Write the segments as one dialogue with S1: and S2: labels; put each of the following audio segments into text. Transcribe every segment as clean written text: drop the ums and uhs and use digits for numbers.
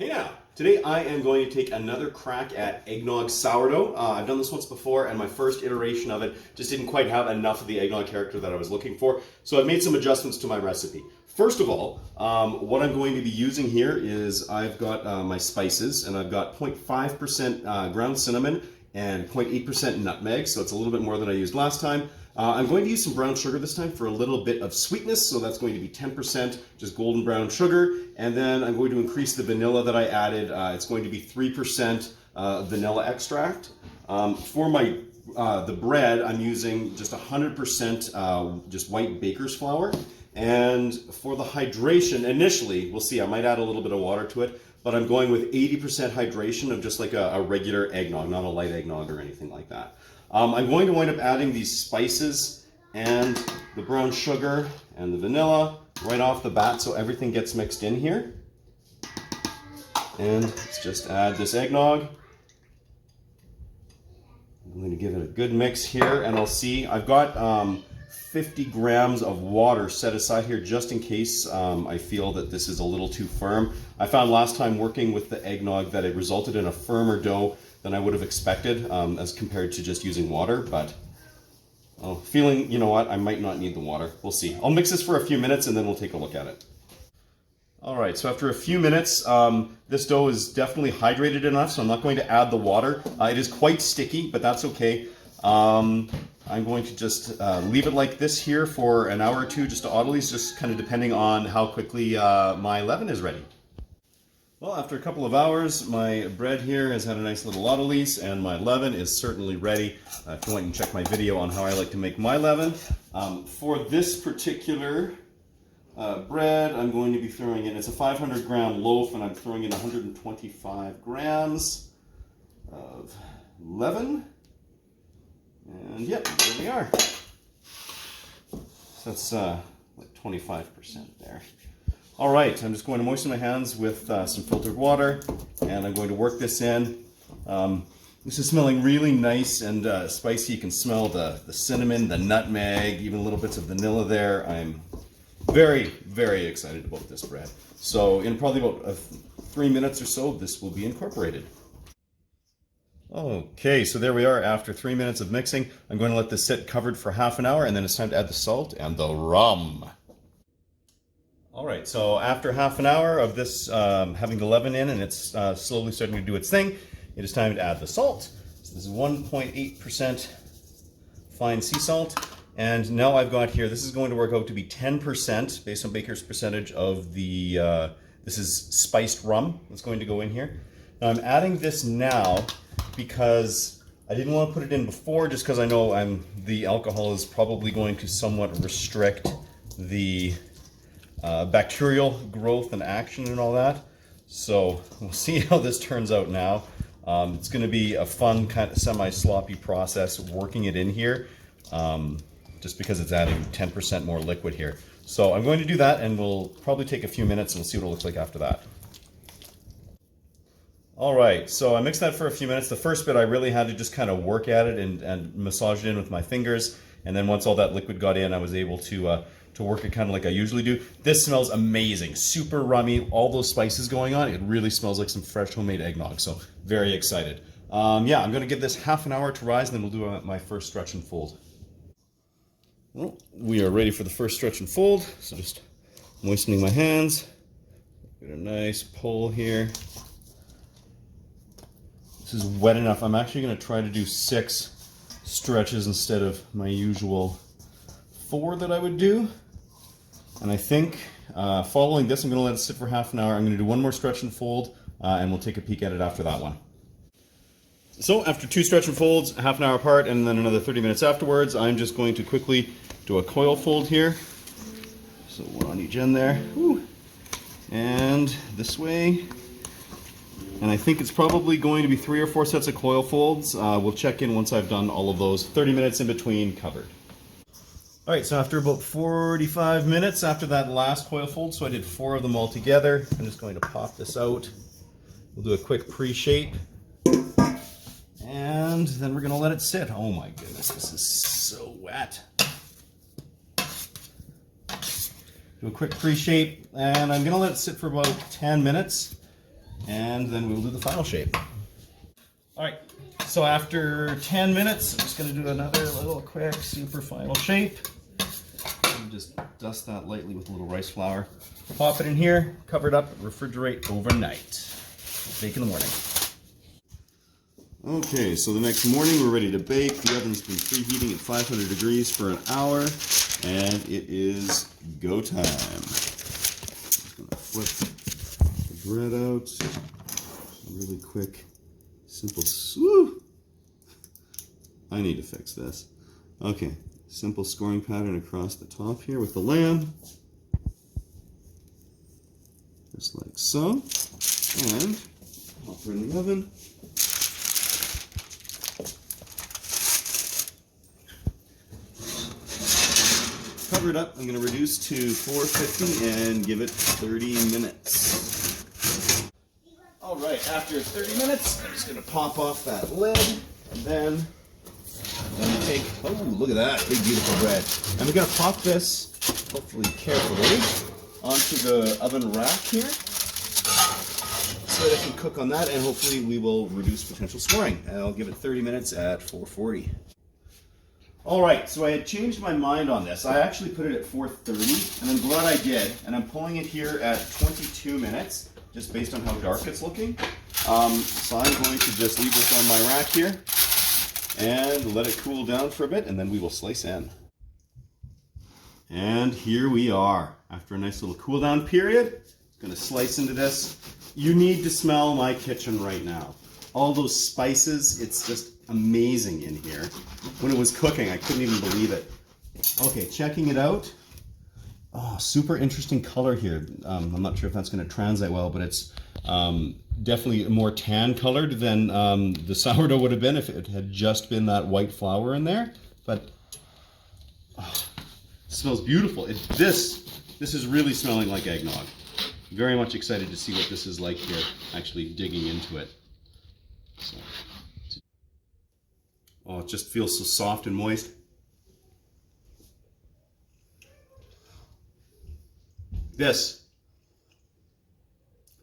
S1: Hey now! Today I am going to take another crack at eggnog sourdough. I've done this once before and my first iteration of it just didn't quite have enough of the eggnog character that I was looking for, so I've made some adjustments to my recipe. First of all, what I'm going to be using here is I've got my spices, and I've got 0.5% ground cinnamon and 0.8% nutmeg, so it's a little bit more than I used last time. I'm going to use some brown sugar this time for a little bit of sweetness, so that's going to be 10% just golden brown sugar, and then I'm going to increase the vanilla that I added. It's going to be 3% vanilla extract. For my the bread, I'm using just 100% just white baker's flour, and for the hydration, initially, we'll see, I might add a little bit of water to it, but I'm going with 80% hydration of just like a regular eggnog, not a light eggnog or anything like that. I'm going to wind up adding these spices and the brown sugar and the vanilla right off the bat so everything gets mixed in here. And let's just add this eggnog. I'm going to give it a good mix here, and I'll see, I've got 50 grams of water set aside here just in case I feel that this is a little too firm. I found last time working with the eggnog that it resulted in a firmer dough than I would have expected as compared to just using water, but feeling, you know what, I might not need the water. We'll see. I'll mix this for a few minutes and then we'll take a look at it. All right, so after a few minutes, this dough is definitely hydrated enough, so I'm not going to add the water. It is quite sticky, but that's okay. I'm going to just leave it like this here for an hour or two, just to autolyse, just kind of depending on how quickly my leaven is ready. Well, after a couple of hours, my bread here has had a nice little autolyse, and my leaven is certainly ready. If you want, you can check my video on how I like to make my leaven. For this particular bread, I'm going to be throwing in, it's a 500-gram loaf, and I'm throwing in 125 grams of leaven. And yep, there we are. So that's like 25% there. All right, I'm just going to moisten my hands with some filtered water, and I'm going to work this in. This is smelling really nice and spicy. You can smell the cinnamon, the nutmeg, even little bits of vanilla there. I'm very, very excited about this bread. So in probably about 3 minutes or so, this will be incorporated. Okay, so there we are after 3 minutes of mixing. I'm going to let this sit covered for half an hour, and then it's time to add the salt and the rum. All right, so after half an hour of this having the leaven in and it's slowly starting to do its thing, it is time to add the salt. So this is 1.8% fine sea salt. And now I've got here, this is going to work out to be 10% based on Baker's percentage of the, this is spiced rum that's going to go in here. Now I'm adding this now because I didn't want to put it in before, just because I know the alcohol is probably going to somewhat restrict the bacterial growth and action and all that. So we'll see how this turns out now. It's going to be a fun kind of semi-sloppy process working it in here, just because it's adding 10% more liquid here. So I'm going to do that, and we'll probably take a few minutes and we'll see what it looks like after that. All right, so I mixed that for a few minutes. The first bit I really had to just kind of work at it and massage it in with my fingers, and then once all that liquid got in, I was able to work it kind of like I usually do. This smells amazing, super rummy, all those spices going on. It really smells like some fresh homemade eggnog, so very excited. Yeah, I'm gonna give this half an hour to rise, and then we'll do my first stretch and fold. Well, we are ready for the first stretch and fold, so just moistening my hands. Get a nice pull here. This is wet enough. I'm actually gonna try to do 6 stretches instead of my usual 4 that I would do. And I think following this, I'm going to let it sit for half an hour. I'm going to do one more stretch and fold, and we'll take a peek at it after that one. So after 2 stretch and folds, half an hour apart, and then another 30 minutes afterwards, I'm just going to quickly do a coil fold here. So one on each end there. Woo. And this way. And I think it's probably going to be 3 or 4 sets of coil folds. We'll check in once I've done all of those. 30 minutes in between covered. All right, so after about 45 minutes after that last coil fold, so I did 4 of them all together, I'm just going to pop this out. We'll do a quick pre-shape, and then we're going to let it sit. Oh my goodness, this is so wet. Do a quick pre-shape, and I'm going to let it sit for about 10 minutes. and then we'll do the final shape. All right, so after 10 minutes, I'm just gonna do another little quick, super final shape. And just dust that lightly with a little rice flour. Pop it in here, cover it up, refrigerate overnight. Bake in the morning. Okay, so the next morning we're ready to bake. The oven's been preheating at 500 degrees for an hour, and it is go time. Just gonna flip the bread out. Really quick, simple. Woo! I need to fix this. Okay, simple scoring pattern across the top here with the lamb. Just like so. And pop her in the oven. Cover it up. I'm going to reduce to 450 and give it 30 minutes. All right, after 30 minutes, I'm just going to pop off that lid, and then I'm going to take, oh, look at that, big beautiful bread. And we're going to pop this, hopefully carefully, onto the oven rack here, so that I can cook on that, and hopefully we will reduce potential scoring. And I'll give it 30 minutes at 440. All right, so I had changed my mind on this. I actually put it at 430, and I'm glad I did. And I'm pulling it here at 22 minutes, just based on how dark it's looking. So I'm going to just leave this on my rack here and let it cool down for a bit, and then we will slice in. And here we are. After a nice little cool down period, I'm going to slice into this. You need to smell my kitchen right now. All those spices, it's just amazing in here. When it was cooking, I couldn't even believe it. Okay, checking it out. Oh, super interesting color here. I'm not sure if that's going to translate well, but it's definitely more tan colored than the sourdough would have been if it had just been that white flour in there. But oh, it smells beautiful. This is really smelling like eggnog. Very much excited to see what this is like here, actually digging into it. So, oh, it just feels so soft and moist. This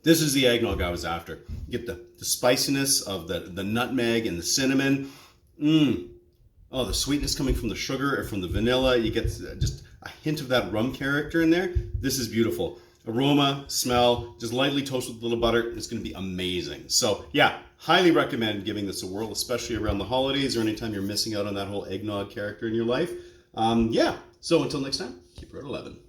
S1: is the eggnog I was after. You get the spiciness of the nutmeg and the cinnamon. Oh, the sweetness coming from the sugar or from the vanilla. You get just a hint of that rum character in there. This is beautiful. Aroma, smell, just lightly toasted with a little butter. It's going to be amazing. So yeah, highly recommend giving this a whirl, especially around the holidays or anytime you're missing out on that whole eggnog character in your life. Yeah, so until next time, keep her at 11.